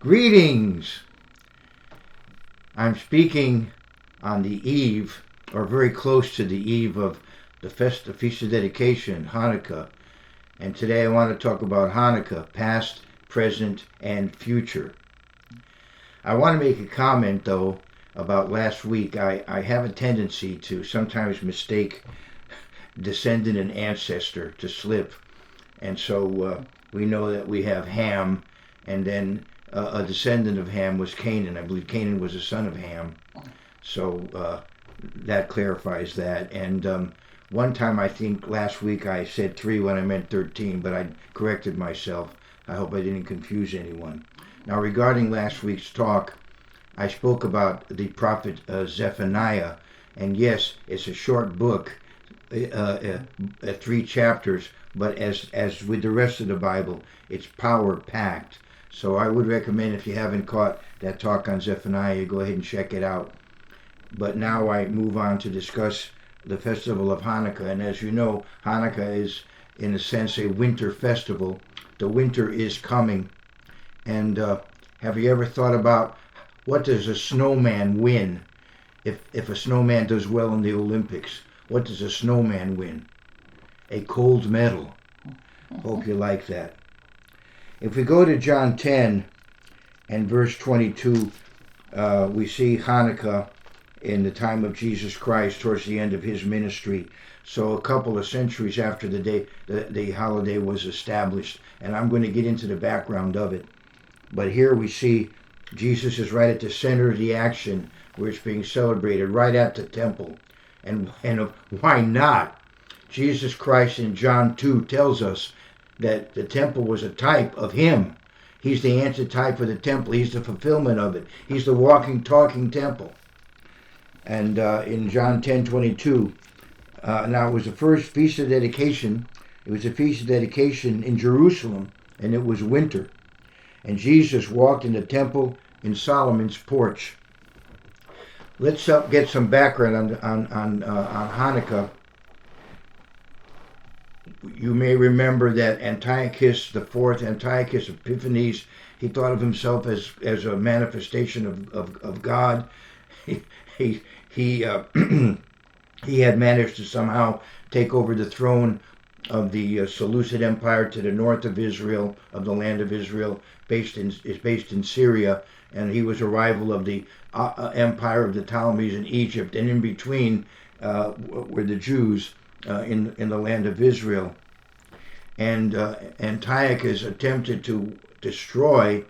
Greetings! I'm speaking on the eve, or very close to the eve, of the Feast of Dedication, Hanukkah. And today I want to talk about Hanukkah, past, present, and future. I want to make a comment, though, about last week. I have a tendency to sometimes mistake descendant and ancestor to slip. And so we know that we have Ham, and then a descendant of Ham was Canaan. I believe Canaan was a son of Ham. So that clarifies that. And one time, I think last week, I said 3 when I meant 13, but I corrected myself. I hope I didn't confuse anyone. Now, regarding last week's talk, I spoke about the prophet Zephaniah. And yes, it's a short book, 3 chapters, but as with the rest of the Bible, it's power-packed. So I would recommend, if you haven't caught that talk on Zephaniah, you go ahead and check it out. But now I move on to discuss the festival of Hanukkah. And as you know, Hanukkah is, in a sense, a winter festival. The winter is coming. And have you ever thought about what does a snowman win if a snowman does well in the Olympics? What does a snowman win? A gold medal. Hope you like that. If we go to John 10 and verse 22, we see Hanukkah in the time of Jesus Christ, towards the end of his ministry. So a couple of centuries after the holiday was established. And I'm going to get into the background of it. But here we see Jesus is right at the center of the action where it's being celebrated, right at the temple. And why not? Jesus Christ in John 2 tells us that the temple was a type of him. He's the antitype of the temple. He's the fulfillment of it. He's the walking, talking temple. And in John 10:22, now it was the first Feast of Dedication. It was a Feast of Dedication in Jerusalem, and it was winter. And Jesus walked in the temple in Solomon's porch. Let's get some background on Hanukkah. You may remember that Antiochus IV, Antiochus Epiphanes, he thought of himself as a manifestation of God. He had managed to somehow take over the throne of the Seleucid Empire to the north of Israel, of the land of Israel, based in Syria, and he was a rival of the empire of the Ptolemies in Egypt, and in between were the Jews in the land of Israel. And Antiochus attempted to destroy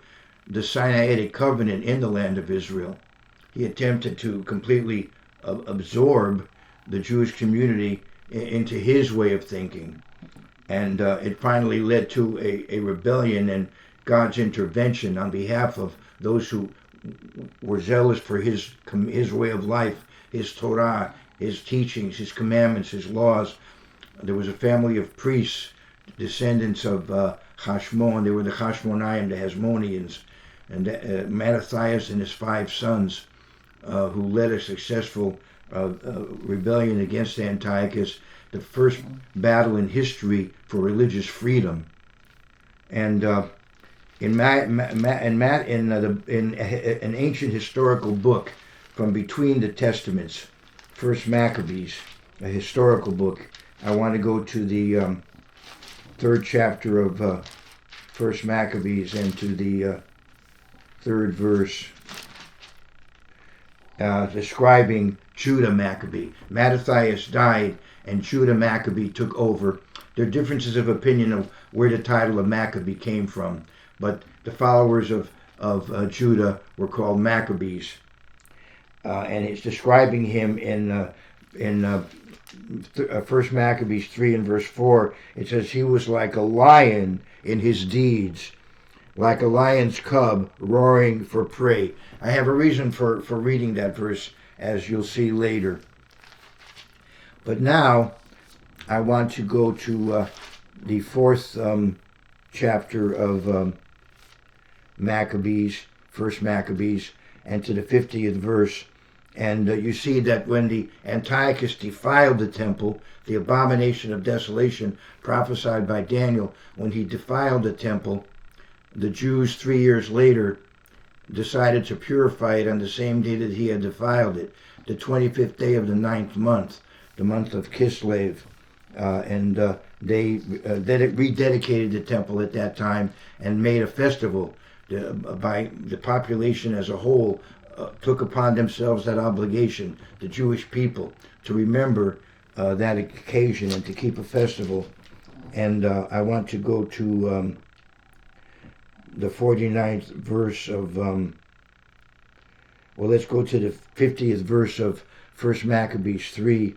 the Sinaitic covenant in the land of Israel. He attempted to completely absorb the Jewish community into his way of thinking. And it finally led to a rebellion and God's intervention on behalf of those who were zealous for his way of life, his Torah, his teachings, his commandments, his laws. There was a family of priests, descendants of Hashmon. They were the Hashmonaim, the Hasmoneans, and Mattathias and his 5 sons, who led a successful rebellion against Antiochus, the first battle in history for religious freedom. And in an ancient historical book from between the Testaments, First Maccabees, a historical book, I want to go to the 3rd chapter of First Maccabees and to the 3rd verse, describing Judah Maccabee. Mattathias died and Judah Maccabee took over. There are differences of opinion of where the title of Maccabee came from, but the followers of Judah were called Maccabees. And it's describing him in 1 Maccabees 3 and verse 4. It says, he was like a lion in his deeds, like a lion's cub roaring for prey. I have a reason for reading that verse, as you'll see later. But now I want to go to the 4th chapter of Maccabees, 1 Maccabees, and to the 50th verse. And you see that when the Antiochus defiled the temple, the abomination of desolation prophesied by Daniel, when he defiled the temple, the Jews 3 years later decided to purify it on the same day that he had defiled it, the 25th day of the 9th month, the month of Kislev. They rededicated the temple at that time and made a festival. By the population as a whole took upon themselves that obligation, the Jewish people, to remember that occasion and to keep a festival. And I want to go to the 49th verse of, let's go to the 50th verse of 1 Maccabees 3.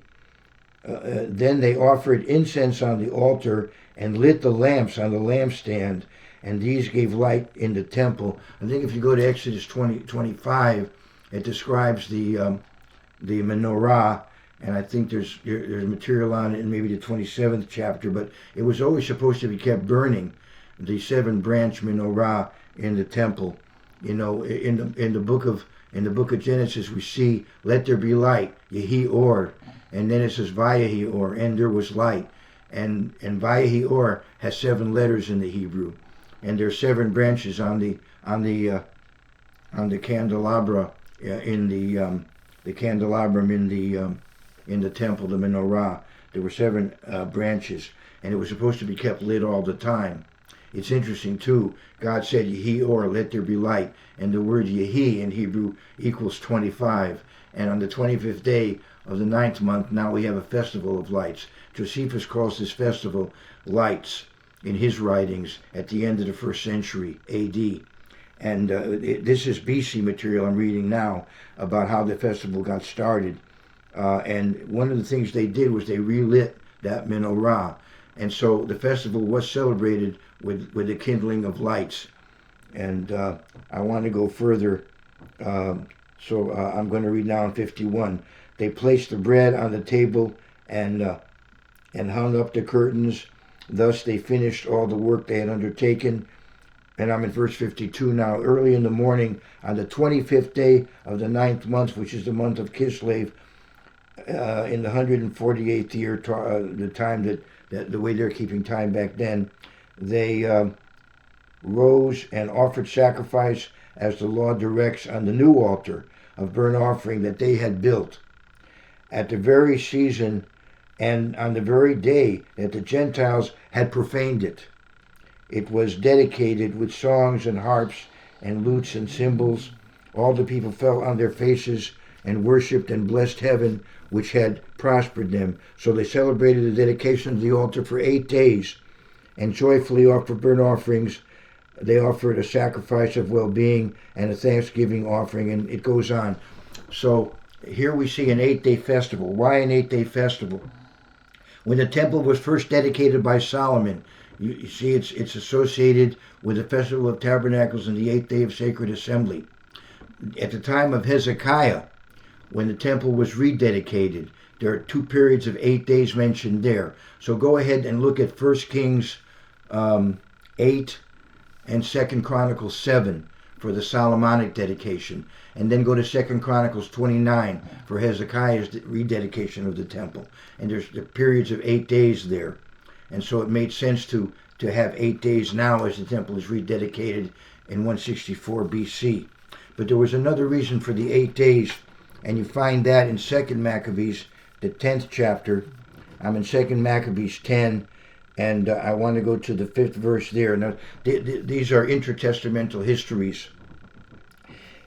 Then they offered incense on the altar and lit the lamps on the lampstand, and these gave light in the temple. I think if you go to Exodus 20:25, it describes the menorah, and I think there's material on it in maybe the 27th chapter, but it was always supposed to be kept burning, the 7-branch menorah in the temple. You know, in the book of Genesis, we see, let there be light, Yehi Or, and then it says Vayehi Or, and there was light. And Vayehi Or has 7 letters in the Hebrew, and there are 7 branches on the candelabra in the candelabrum in the temple, the menorah. There were 7 branches, and it was supposed to be kept lit all the time. It's interesting too. God said, Yehi Or, let there be light, and the word Yehi in Hebrew equals 25. And on the 25th day of the 9th month, now we have a festival of lights. Josephus calls this festival lights in his writings at the end of the 1st century AD. And this is BC material I'm reading now about how the festival got started. And one of the things they did was they relit that menorah. And so the festival was celebrated with the kindling of lights. And I want to go further. So I'm going to read now in 51. They placed the bread on the table and hung up the curtains. Thus they finished all the work they had undertaken. And I'm in verse 52 now. Early in the morning, on the 25th day of the 9th month, which is the month of Kislev, in the 148th year, the time that the way they're keeping time back then, they rose and offered sacrifice as the law directs on the new altar of burnt offering that they had built. At the very season and on the very day that the Gentiles had profaned it, it was dedicated with songs and harps and lutes and cymbals. All the people fell on their faces and worshipped and blessed heaven, which had prospered them. So they celebrated the dedication of the altar for 8 days and joyfully offered burnt offerings. They offered a sacrifice of well-being and a thanksgiving offering, and it goes on. So here we see an 8-day festival. Why an 8-day festival? When the temple was first dedicated by Solomon, you see it's associated with the Festival of Tabernacles and the 8th day of Sacred Assembly. At the time of Hezekiah, when the temple was rededicated, there are 2 periods of 8 days mentioned there. So go ahead and look at 1 Kings 8 and 2 Chronicles 7 for the Solomonic dedication. And then go to 2 Chronicles 29 for Hezekiah's rededication of the temple. And there's the periods of 8 days there. And so it made sense to have 8 days now as the temple is rededicated in 164 BC. But there was another reason for the 8 days, and you find that in 2 Maccabees, the 10th chapter. I'm in 2 Maccabees 10, and I want to go to the 5th verse there. Now, these are intertestamental histories.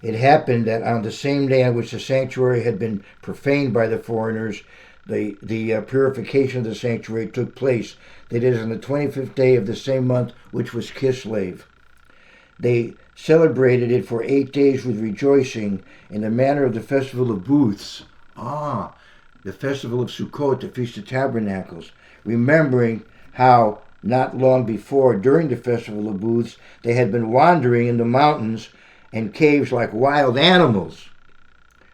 It happened that on the same day on which the sanctuary had been profaned by the foreigners, the purification of the sanctuary took place. That is, on the 25th day of the same month, which was Kislev. They celebrated it for 8 days with rejoicing in the manner of the festival of booths. The festival of Sukkot, the Feast of Tabernacles, remembering how not long before, during the festival of booths, they had been wandering in the mountains and caves like wild animals.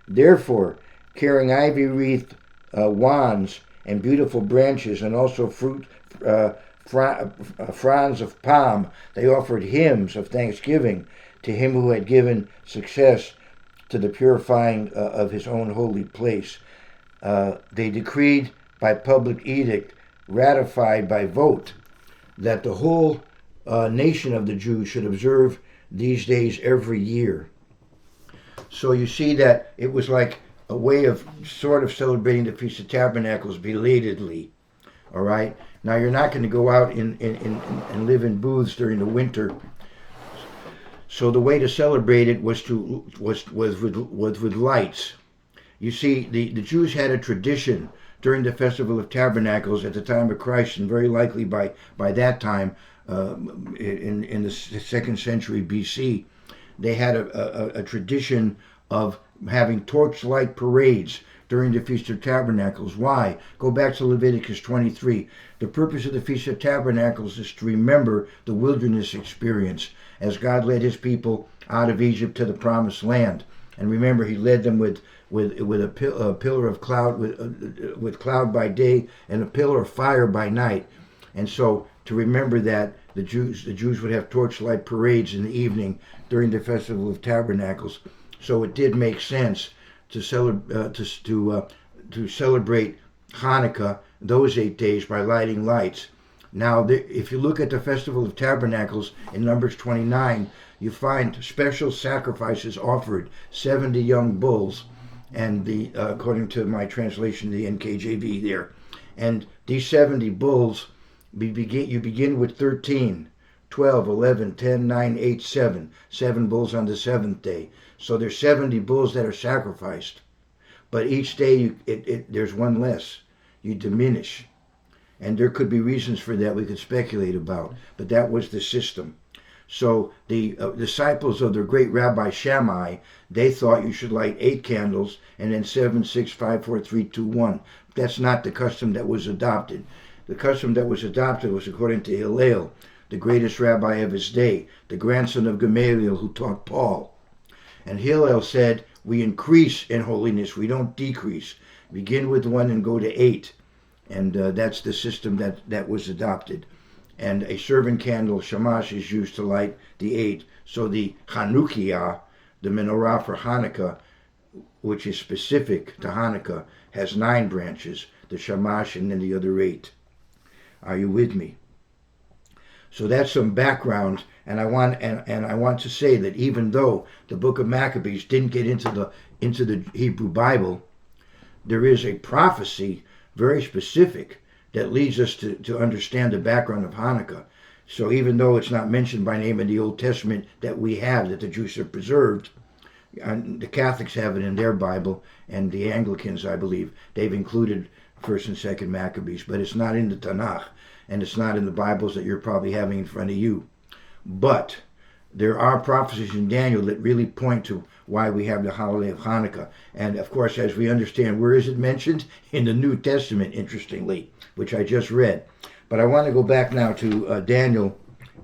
Therefore, carrying ivy-wreathed wands and beautiful branches, and also fronds of palm, they offered hymns of thanksgiving to him who had given success to the purifying of his own holy place. They decreed by public edict, ratified by vote, that the whole nation of the Jews should observe these days every year. So you see that it was like a way of sort of celebrating the Feast of Tabernacles belatedly. All right. Now you're not going to go out and live in booths during the winter. So the way to celebrate it was with lights. You see, the Jews had a tradition during the Festival of Tabernacles at the time of Christ, and very likely by that time, in the 2nd century BC, they had a tradition of having torchlight parades during the Feast of Tabernacles. Why? Go back to Leviticus 23. The purpose of the Feast of Tabernacles is to remember the wilderness experience as God led his people out of Egypt to the promised land. And remember, he led them with a pillar of cloud, with cloud by day and a pillar of fire by night. And so to remember that, the Jews would have torchlight parades in the evening during the Festival of Tabernacles. So it did make sense to celebrate Hanukkah those 8 days by lighting lights. Now, if you look at the Festival of Tabernacles in Numbers 29, you find special sacrifices offered, 70 young bulls, and according to my translation, the NKJV there. And these 70 bulls, you begin with 13, 12, 11, 10, 9, 8, 7. 7 bulls on the 7th day. So there's 70 bulls that are sacrificed. But each day there's one less. You diminish. And there could be reasons for that we could speculate about. But that was the system. So the disciples of their great Rabbi Shammai, they thought you should light 8 candles and then 7, 6, 5, 4, 3, 2, 1. That's not the custom that was adopted. The custom that was adopted was according to Hillel, the greatest rabbi of his day, the grandson of Gamaliel who taught Paul. And Hillel said, we increase in holiness, we don't decrease. Begin with 1 and go to 8. And that's the system that was adopted. And a servant candle, shamash, is used to light the 8. So the Hanukkah, the menorah for Hanukkah, which is specific to Hanukkah, has 9 branches, the shamash and then the other 8. Are you with me? So that's some background, and I want to say that even though the book of Maccabees didn't get into the Hebrew Bible, there is a prophecy very specific that leads us to understand the background of Hanukkah. So even though it's not mentioned by name in the Old Testament that we have, that the Jews have preserved, and the Catholics have it in their Bible, and the Anglicans, I believe, they've included 1st and 2nd Maccabees, but it's not in the Tanakh, and it's not in the Bibles that you're probably having in front of you. But there are prophecies in Daniel that really point to why we have the holiday of Hanukkah. And of course, as we understand, where is it mentioned? In the New Testament, interestingly, which I just read. But I want to go back now to Daniel,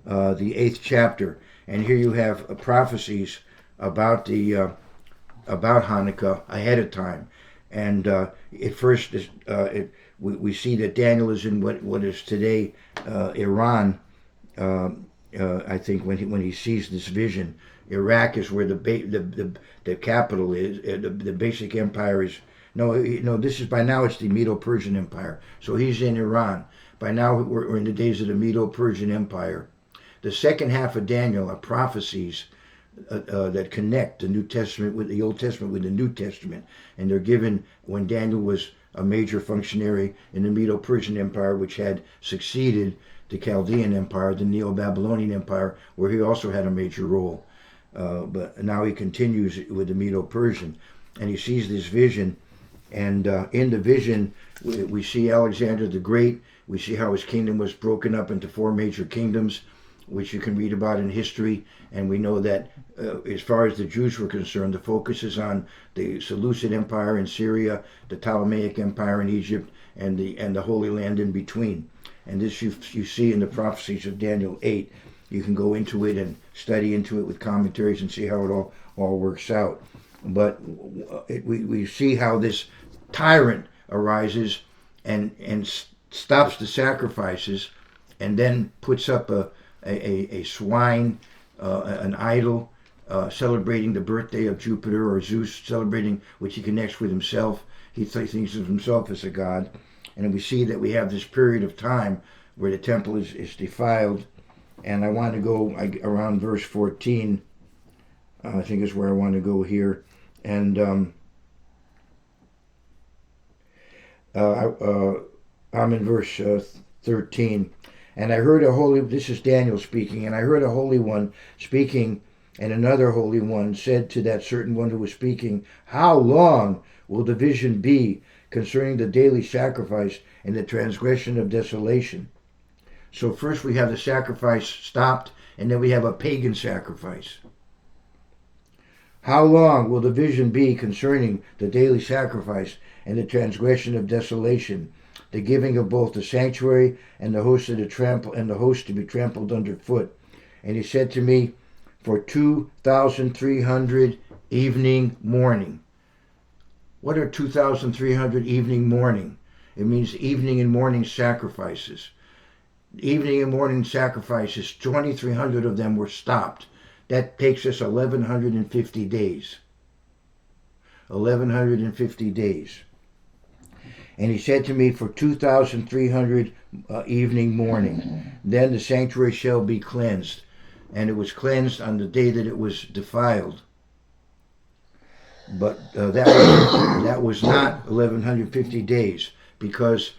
the 8th chapter, and here you have prophecies about about Hanukkah ahead of time. And at first, we see that Daniel is in what is today Iran. I think when he sees this vision, Iraq is where the capital is. The basic empire is. No, this is by now it's the Medo-Persian Empire. So he's in Iran. By now we're in the days of the Medo-Persian Empire. The second half of Daniel are prophecies that connect the New Testament with the Old Testament with the New Testament, and they're given when Daniel was a major functionary in the Medo-Persian Empire, which had succeeded the Chaldean Empire, the Neo-Babylonian Empire, where he also had a major role. But now he continues with the Medo-Persian, and he sees this vision. And in the vision, we see Alexander the Great. We see how his kingdom was broken up into 4 major kingdoms, which you can read about in history. And we know that as far as the Jews were concerned, the focus is on the Seleucid Empire in Syria, the Ptolemaic Empire in Egypt, and the Holy Land in between. And this you see in the prophecies of Daniel 8. You can go into it and study into it with commentaries and see how it all works out. But we see how this tyrant arises and stops the sacrifices, and then puts up a swine, an idol, celebrating the birthday of Jupiter or Zeus, celebrating which he connects with himself. He thinks of himself as a god. And we see that we have this period of time where the temple is defiled. And I want to go around verse 14, I think is where I want to go here. And I'm in verse 13. And I heard this is Daniel speaking, and I heard a holy one speaking, and another holy one said to that certain one who was speaking, how long will the vision be concerning the daily sacrifice and the transgression of desolation? So first we have the sacrifice stopped, and then we have a pagan sacrifice. How long will the vision be concerning the daily sacrifice and the transgression of desolation, the giving of both the sanctuary and the host to be trampled underfoot? And he said to me, for 2,300 evening morning. What are 2,300 evening morning? It means evening and morning sacrifices. Evening and morning sacrifices, 2,300 of them were stopped. That takes us 1,150 days. 1,150 days. And he said to me, for 2,300 evening morning, then the sanctuary shall be cleansed. And it was cleansed on the day that it was defiled. But that was not 1,150 days, because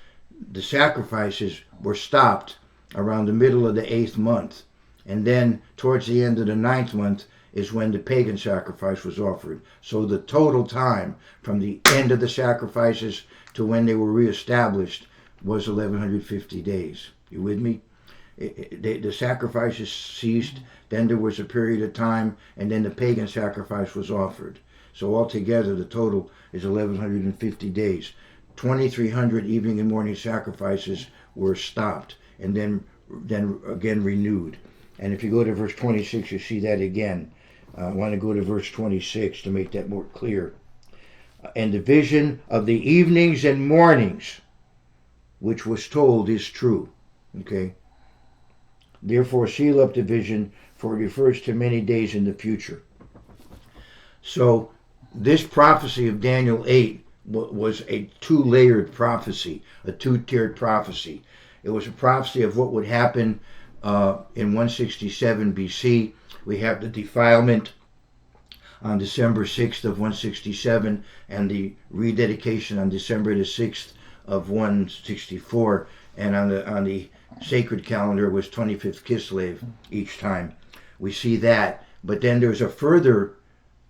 the sacrifices were stopped around the middle of the 8th month. And then towards the end of the 9th month is when the pagan sacrifice was offered. So the total time from the end of the sacrifices to when they were reestablished was 1,150 days. You with me? The sacrifices ceased, then there was a period of time, and then the pagan sacrifice was offered. So altogether the total is 1,150 days. 2,300 evening and morning sacrifices were stopped and then again renewed. And if you go to verse 26, you see that again. I want to go to verse 26 to make that more clear. And the vision of the evenings and mornings, which was told, is true. Okay? Therefore, seal up the vision, for it refers to many days in the future. So, this prophecy of Daniel 8 was a two-layered prophecy, a two-tiered prophecy. It was a prophecy of what would happen in 167 BC. We have the defilement on December 6th of 167 and the rededication on December the 6th of 164. And on the sacred calendar was 25th Kislev each time. We see that. But then there's a further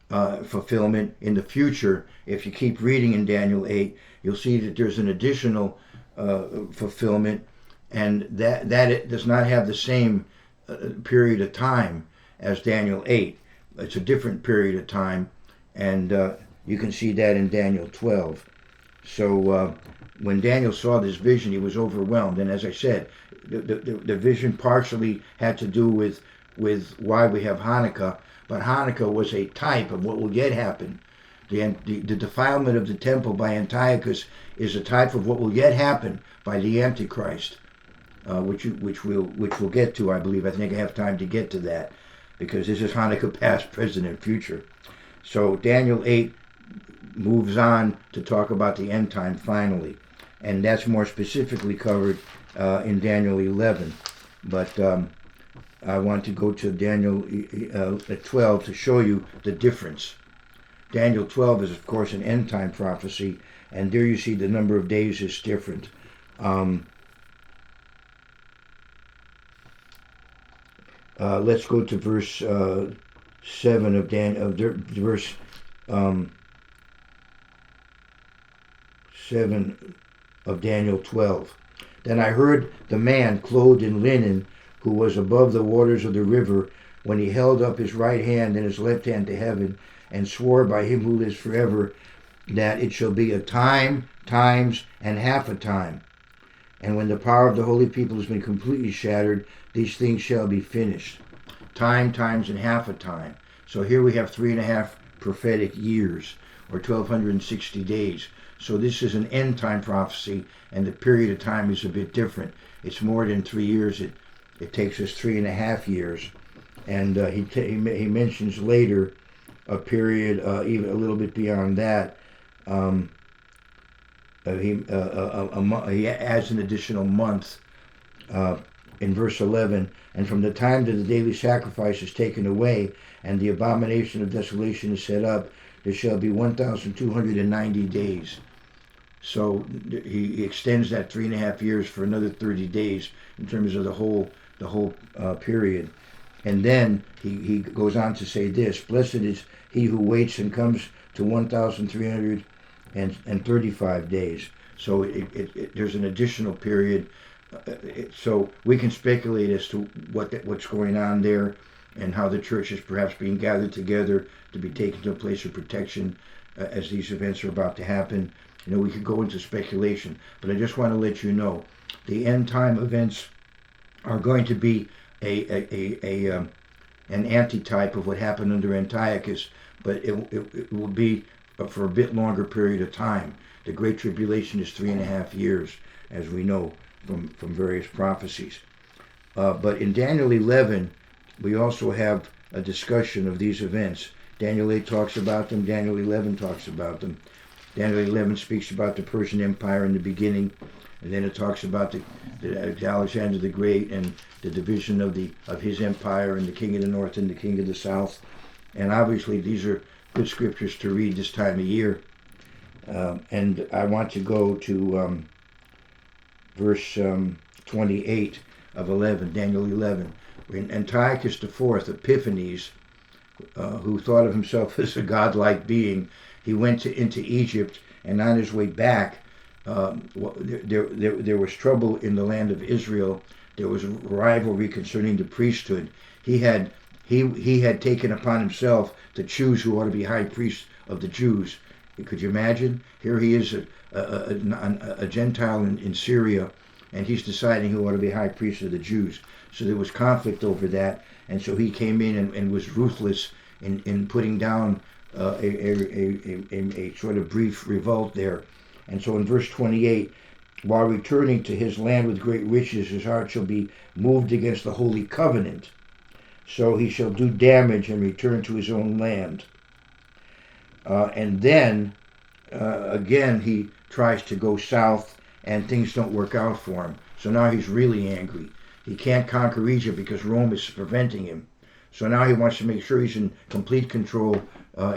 fulfillment in the future. If you keep reading in Daniel 8, you'll see that there's an additional fulfillment, and that it does not have the same period of time as Daniel 8. It's a different period of time, and you can see that in Daniel 12. So when Daniel saw this vision, he was overwhelmed. And as I said, the vision partially had to do with why we have Hanukkah, but Hanukkah was a type of what will yet happen. The defilement of the temple by Antiochus is a type of what will yet happen by the Antichrist, which we'll get to, I believe. I think I have time to get to that, because this is Hanukkah past, present, and future. So Daniel 8 moves on to talk about the end time finally, and that's more specifically covered in Daniel 11. But I want to go to Daniel 12 to show you the difference. Daniel 12 is, of course, an end time prophecy, and there you see the number of days is different. Let's go to verse 7 of verse 7 of Daniel 12. Then I heard the man clothed in linen, who was above the waters of the river, when he held up his right hand and his left hand to heaven, and swore by him who lives forever, that it shall be a time, times, and half a time. And when the power of the holy people has been completely shattered, these things shall be finished. Time, times, and half a time. So here we have 3.5 prophetic years, or 1,260 days. So this is an end time prophecy, and the period of time is a bit different. It's more than 3 years. It takes us 3.5 years. And he mentions later a period even a little bit beyond that. He adds an additional month in verse 11. And from the time that the daily sacrifice is taken away and the abomination of desolation is set up, there shall be 1,290 days. So he extends that 3.5 years for another 30 days in terms of the whole period. And then he goes on to say this: blessed is he who waits and comes to 1,335 days. So there's an additional period. So we can speculate as to what's going on there, and how the church is perhaps being gathered together to be taken to a place of protection as these events are about to happen. We could go into speculation, but I just want to let you know the end time events are going to be an antitype of what happened under Antiochus, but it will be for a bit longer period of time. The Great Tribulation is 3.5 years, as we know from various prophecies. But in Daniel 11, we also have a discussion of these events. Daniel 8 talks about them. Daniel 11 talks about them. Daniel 11 speaks about the Persian Empire in the beginning, and then it talks about the Alexander the Great and the division of his empire, and the king of the north and the king of the south. And obviously these are good scriptures to read this time of year. And I want to go to verse 28 of 11, Daniel 11. When Antiochus IV Epiphanes, who thought of himself as a godlike being, he went into Egypt, and on his way back, there was trouble in the land of Israel. There was a rivalry concerning the priesthood. He had taken upon himself to choose who ought to be high priest of the Jews. Could you imagine? Here he is, a Gentile in Syria, and he's deciding who ought to be high priest of the Jews. So there was conflict over that, and so he came in and was ruthless in putting down a sort of brief revolt there. And so in verse 28, while returning to his land with great riches, his heart shall be moved against the holy covenant. So he shall do damage and return to his own land. And then, again, he tries to go south, and things don't work out for him. So now he's really angry. He can't conquer Egypt because Rome is preventing him. So now he wants to make sure he's in complete control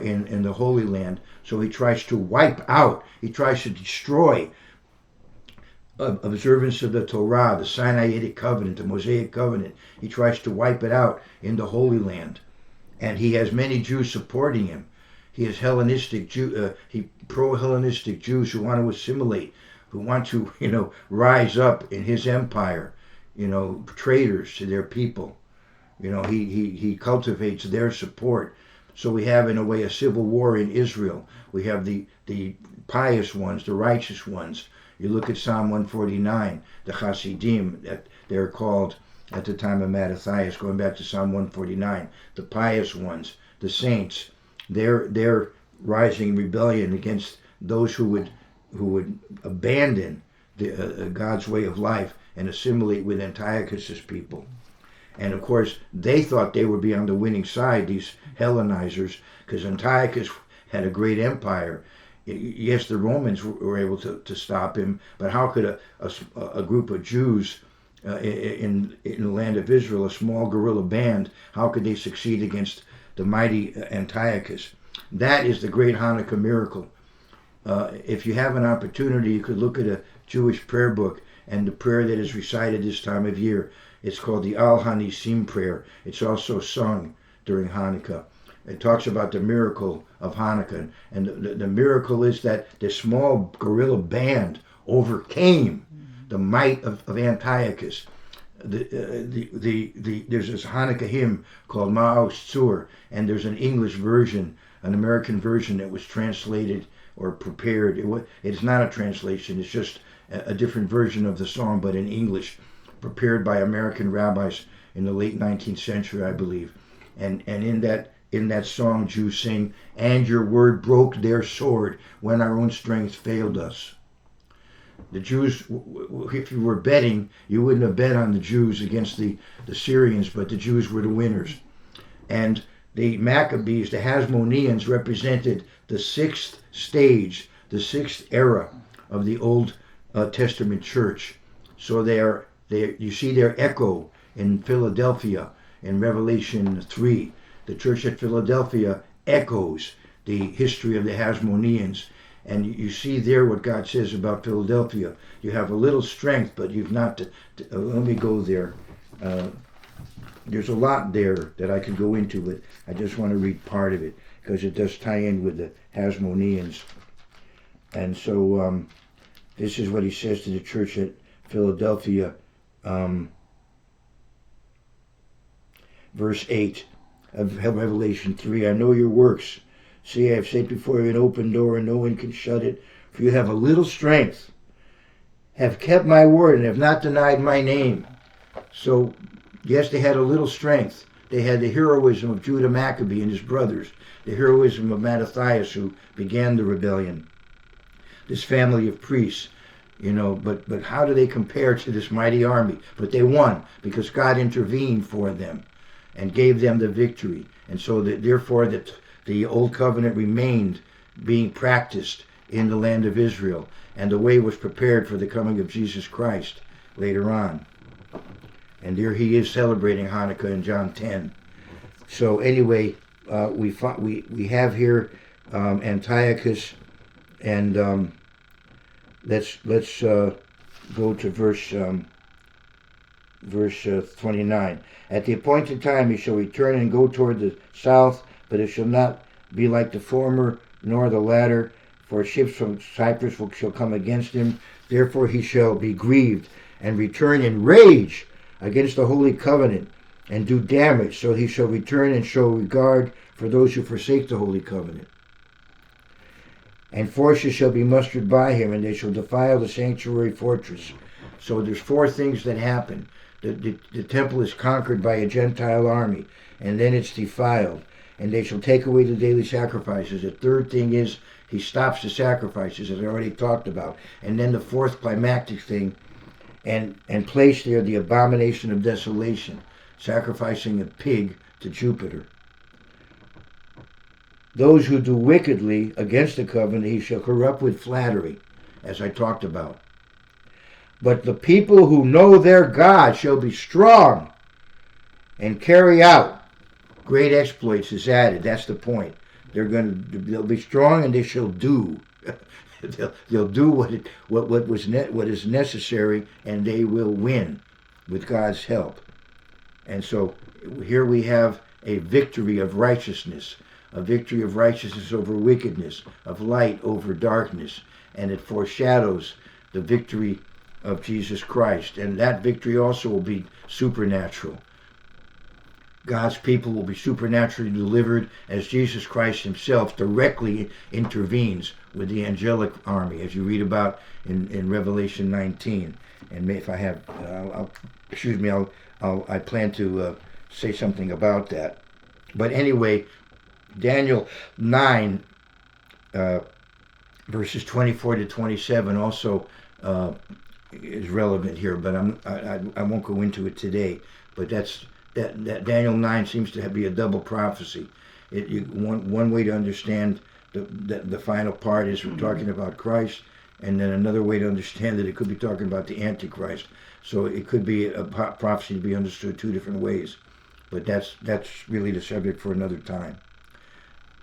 in the Holy Land. So he tries to wipe out, he tries to destroy observance of the Torah, the Sinaitic covenant, the Mosaic covenant. He tries to wipe it out in the Holy Land. And he has many Jews supporting him. He has pro-Hellenistic Jews who want to assimilate, who want to, rise up in his empire, traitors to their people. He cultivates their support. So we have, in a way, a civil war in Israel. We have the pious ones, the righteous ones. You look at Psalm 149, the Hasidim, that they're called at the time of Mattathias, going back to Psalm 149, the pious ones, the saints. They're rising rebellion against those who would abandon God's way of life and assimilate with Antiochus's people. And of course, they thought they would be on the winning side, these Hellenizers, because Antiochus had a great empire. Yes, the Romans were able to stop him, but how could a group of Jews in the land of Israel, a small guerrilla band, how could they succeed against the mighty Antiochus? That is the great Hanukkah miracle. If you have an opportunity, you could look at a Jewish prayer book and the prayer that is recited this time of year. It's called the Al Hanisim prayer. It's also sung during Hanukkah. It talks about the miracle of Hanukkah. And the miracle is that this small guerrilla band overcame the might of Antiochus. There's this Hanukkah hymn called Ma'os Tzur, and there's an English version, an American version that was translated or prepared. It's not a translation, it's just a different version of the song, but in English, prepared by American rabbis in the late 19th century, I believe. And in that song, Jews sing, "And your word broke their sword when our own strength failed us." The Jews, if you were betting, you wouldn't have bet on the Jews against the Syrians, but the Jews were the winners. And the Maccabees, the Hasmoneans, represented the sixth stage, the sixth era of the Old Testament church. So you see their echo in Philadelphia in Revelation 3. The church at Philadelphia echoes the history of the Hasmoneans. And you see there what God says about Philadelphia. You have a little strength, but you've not. Let me go there. There's a lot there that I could go into, but I just want to read part of it because it does tie in with the Hasmoneans. And so this is what he says to the church at Philadelphia. Verse 8 of Revelation 3. I know your works. See, I have set before you an open door, and no one can shut it. For you have a little strength, have kept my word, and have not denied my name. So, yes, they had a little strength. They had the heroism of Judah Maccabee and his brothers, the heroism of Mattathias, who began the rebellion. This family of priests, but how do they compare to this mighty army? But they won because God intervened for them and gave them the victory. And so therefore the old covenant remained being practiced in the land of Israel, and the way was prepared for the coming of Jesus Christ later on. And there he is celebrating Hanukkah in John 10. So anyway, we have here Antiochus, and let's go to verse 29. At the appointed time he shall return and go toward the south, but it shall not be like the former nor the latter, for ships from Cyprus shall come against him. Therefore he shall be grieved and return in rage against the holy covenant and do damage. So he shall return and show regard for those who forsake the holy covenant. And forces shall be mustered by him, and they shall defile the sanctuary fortress. So there's four things that happen. The temple is conquered by a Gentile army, and then it's defiled. And they shall take away the daily sacrifices. The third thing is he stops the sacrifices, as I already talked about. And then the fourth climactic thing, and place there the abomination of desolation, sacrificing a pig to Jupiter. Those who do wickedly against the covenant he shall corrupt with flattery, as I talked about. But the people who know their God shall be strong and carry out great exploits is added. That's the point. They'll be strong and they shall do. they'll do what is necessary, and they will win with God's help. And so here we have a victory of righteousness, a victory of righteousness over wickedness, of light over darkness, and it foreshadows the victory of Jesus Christ. And that victory also will be supernatural. God's people will be supernaturally delivered as Jesus Christ himself directly intervenes with the angelic army, as you read about in Revelation 19. And if I have, I plan to say something about that. But anyway, Daniel 9, verses 24 to 27 also is relevant here, but I won't go into it today. But that Daniel 9 seems to be a double prophecy. One way to understand the final part is we're talking about Christ, and then another way to understand it could be talking about the Antichrist. So it could be a prophecy to be understood two different ways. But that's really the subject for another time.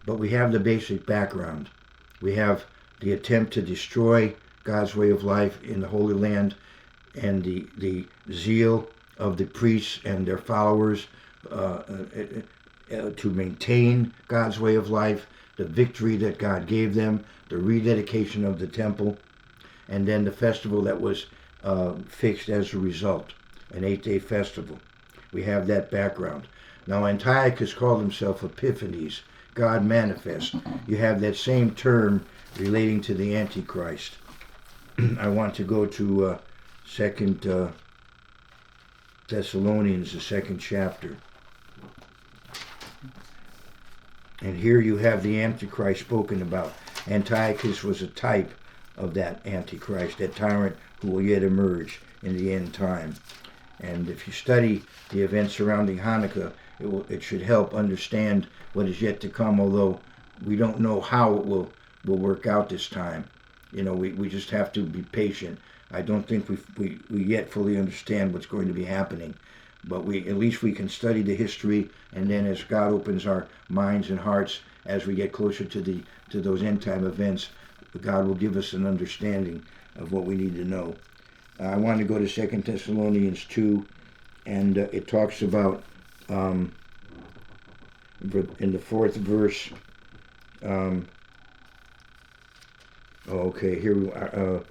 But we have the basic background. We have the attempt to destroy God's way of life in the Holy Land, and the zeal of the priests and their followers to maintain God's way of life, the victory that God gave them, the rededication of the temple, and then the festival that was fixed as a result, an 8-day festival. We have that background. Now Antiochus called himself Epiphanes, God manifest. You have that same term relating to the Antichrist. I want to go to 2 Thessalonians, the 2nd chapter. And here you have the Antichrist spoken about. Antiochus was a type of that Antichrist, that tyrant who will yet emerge in the end time. And if you study the events surrounding Hanukkah, it should help understand what is yet to come, although we don't know how it will work out this time. We just have to be patient. I don't think we yet fully understand what's going to be happening, but at least we can study the history, and then as God opens our minds and hearts as we get closer to those end time events, God will give us an understanding of what we need to know. I want to go to 2 Thessalonians 2, and it talks about in the 4th verse. Here we are.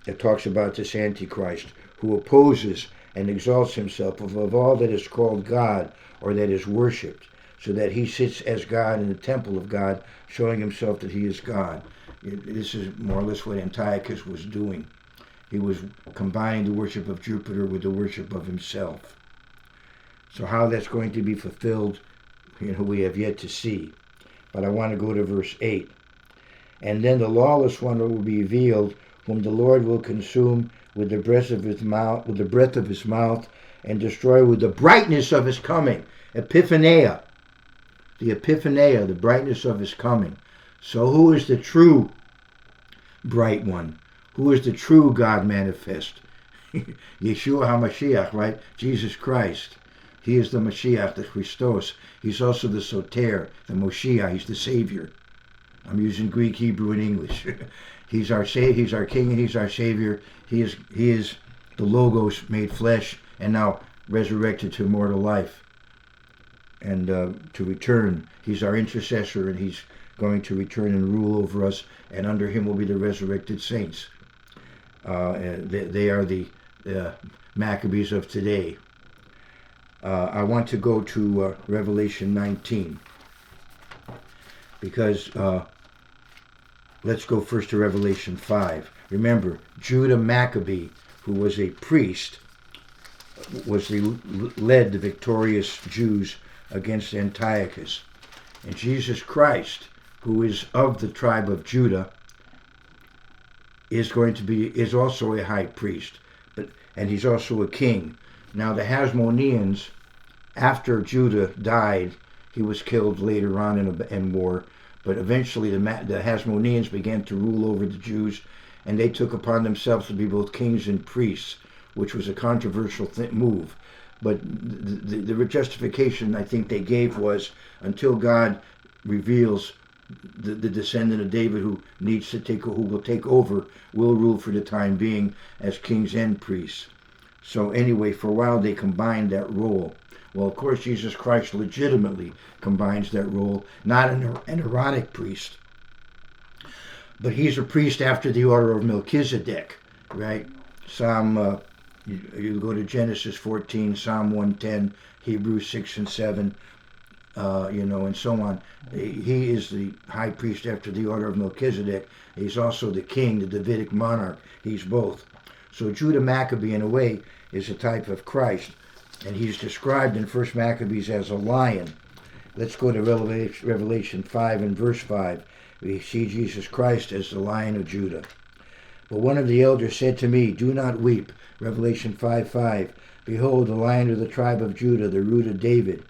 It talks about this Antichrist who opposes and exalts himself above all that is called God or that is worshipped, so that he sits as God in the temple of God, showing himself that he is God. This is more or less what Antiochus was doing. He was combining the worship of Jupiter with the worship of himself. So how that's going to be fulfilled, we have yet to see. But I want to go to verse 8. And then the lawless one will be revealed, whom the Lord will consume with the breath of his mouth, and destroy with the brightness of his coming. Epiphaneia. The epiphaneia, the brightness of his coming. So who is the true bright one? Who is the true God manifest? Yeshua HaMashiach, right? Jesus Christ. He is the Mashiach, the Christos. He's also the Soter, the Moshiach. He's the Savior. I'm using Greek, Hebrew, and English. He's our He's our King, and He's our Savior. He is the Logos made flesh, and now resurrected to immortal life, and to return. He's our intercessor, and He's going to return and rule over us, and under Him will be the resurrected saints. They are the Maccabees of today. I want to go to Revelation 19, because let's go first to Revelation 5. Remember, Judah Maccabee, who was a priest, led the victorious Jews against Antiochus. And Jesus Christ, who is of the tribe of Judah, is also a high priest, and he's also a king. Now the Hasmoneans, after Judah died, he was killed later on in war, but eventually the Hasmoneans began to rule over the Jews, and they took upon themselves to be both kings and priests, which was a controversial move. But the justification I think they gave was, until God reveals the descendant of David who will take over, will rule for the time being as kings and priests. So anyway, for a while they combined that role. Well, of course, Jesus Christ legitimately combines that role, not an Aaronic priest, but he's a priest after the order of Melchizedek, right? You go to Genesis 14, Psalm 110, Hebrews 6 and 7, and so on. He is the high priest after the order of Melchizedek. He's also the king, the Davidic monarch. He's both. So Judah Maccabee, in a way, is a type of Christ, and he's described in 1 Maccabees as a lion. Let's go to Revelation 5 and verse 5. We see Jesus Christ as the Lion of Judah. But one of the elders said to me, "Do not weep." Revelation 5:5. Behold, the Lion of the tribe of Judah, the root of David,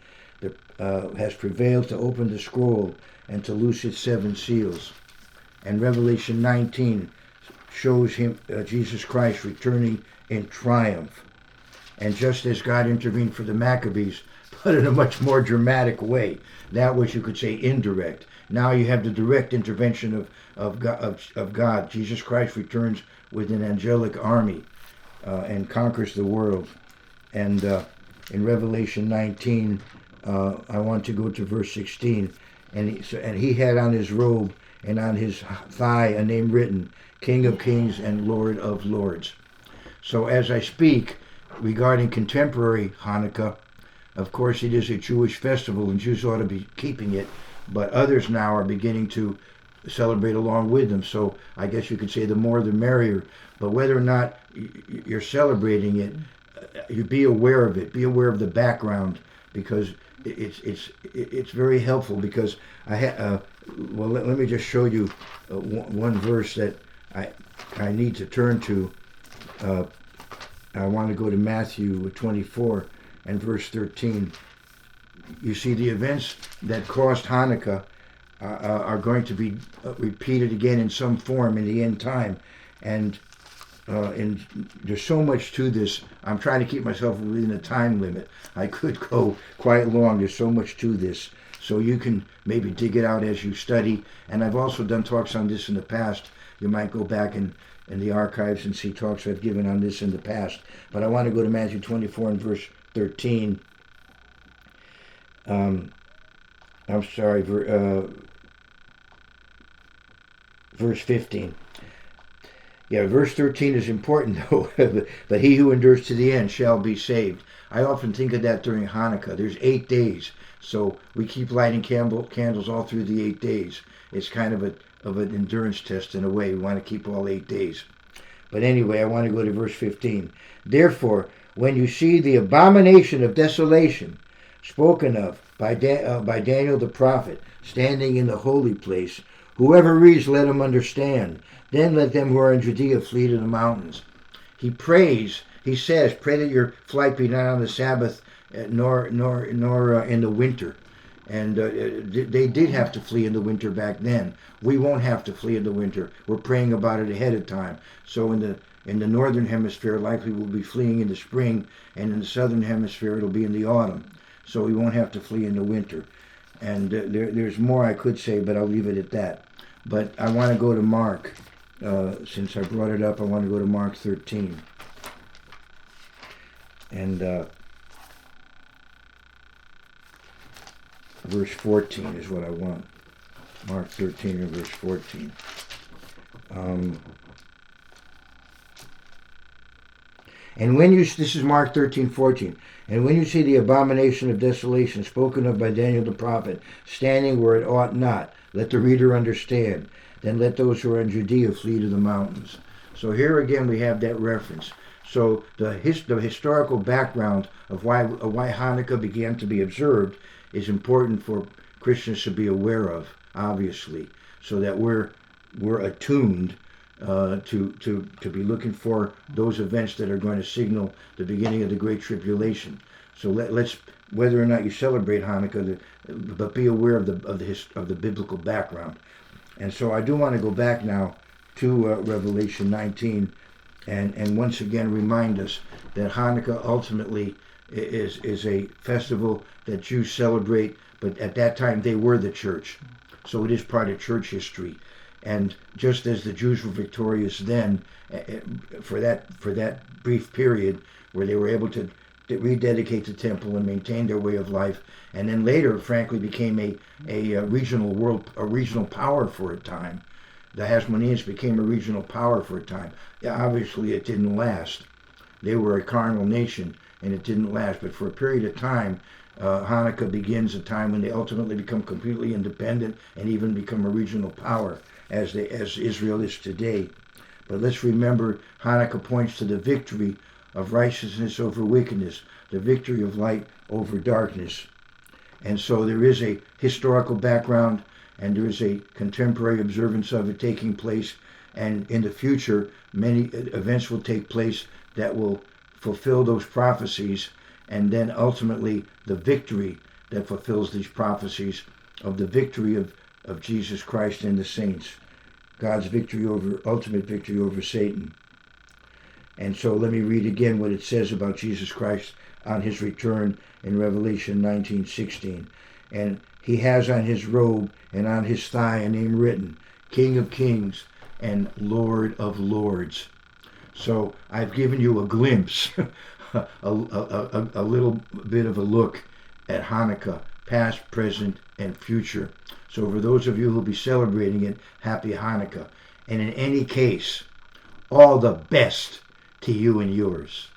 has prevailed to open the scroll and to loose its 7 seals. And Revelation 19 shows him, Jesus Christ, returning in triumph. And just as God intervened for the Maccabees, but in a much more dramatic way, that was, you could say, indirect. Now you have the direct intervention of God. Jesus Christ returns with an angelic army and conquers the world. And in Revelation 19, I want to go to verse 16. And he had on his robe and on his thigh a name written, King of Kings and Lord of Lords. So as I speak regarding contemporary Hanukkah, of course it is a Jewish festival and Jews ought to be keeping it, but others now are beginning to celebrate along with them. So I guess you could say the more the merrier. But whether or not you're celebrating it, you be aware of it. Be aware of the background, because it's very helpful. Because let me just show you one verse that I need to turn to. I want to go to Matthew 24 and verse 13. You see, the events that caused Hanukkah are going to be repeated again in some form in the end time. And and there's so much to this. I'm trying to keep myself within a time limit. I could go quite long. There's so much to this. So you can maybe dig it out as you study. And I've also done talks on this in the past. You might go back in the archives and see talks I've given on this in the past. But I want to go to Matthew 24 and verse 13. I'm sorry, verse 15. Yeah, verse 13 is important though. But he who endures to the end shall be saved. I often think of that during Hanukkah. There's 8 days, so we keep lighting candles all through the 8 days. It's kind of an endurance test in a way. We want to keep all 8 days. But anyway, I want to go to verse 15. Therefore, when you see the abomination of desolation spoken of by Daniel the prophet standing in the holy place, whoever reads, let him understand. Then let them who are in Judea flee to the mountains. He says, pray that your flight be not on the Sabbath, nor in the winter. And they did have to flee in the winter back then. We won't have to flee in the winter. We're praying about it ahead of time. So in the northern hemisphere, likely we'll be fleeing in the spring, and in the southern hemisphere, it'll be in the autumn. So we won't have to flee in the winter. And there's more I could say, but I'll leave it at that. But I want to go to Mark. Since I brought it up, I want to go to Mark 13. And verse 14 is what I want. Mark 13 and verse 14. And when this is Mark 13:14. And when you see the abomination of desolation spoken of by Daniel the prophet standing where it ought not, let the reader understand. Then let those who are in Judea flee to the mountains. So here again we have that reference. So the historical background of why Hanukkah began to be observed is important for Christians to be aware of, obviously, so that we're attuned to be looking for those events that are going to signal the beginning of the Great Tribulation. So let's, whether or not you celebrate Hanukkah, but be aware of the biblical background. And so I do want to go back now to Revelation 19 and once again remind us that Hanukkah ultimately is a festival that Jews celebrate, but at that time they were the church. So it is part of church history. And just as the Jews were victorious then, for that brief period where they were able to rededicate the temple and maintain their way of life, and then later, frankly, became a regional power for a time. The Hasmoneans became a regional power for a time. Yeah, obviously, it didn't last. They were a carnal nation, and it didn't last. But for a period of time, Hanukkah begins a time when they ultimately become completely independent and even become a regional power, as Israel is today. But let's remember, Hanukkah points to the victory of righteousness over wickedness, the victory of light over darkness. And so there is a historical background, and there is a contemporary observance of it taking place. And in the future, many events will take place that will fulfill those prophecies, and then ultimately the victory that fulfills these prophecies of the victory of Jesus Christ and the saints. God's ultimate victory over Satan. And so let me read again what it says about Jesus Christ on his return in Revelation 19:16. And he has on his robe and on his thigh a name written, King of Kings and Lord of Lords. So I've given you a glimpse, a little bit of a look at Hanukkah, past, present, and future. So for those of you who will be celebrating it, happy Hanukkah. And in any case, all the best to you and yours.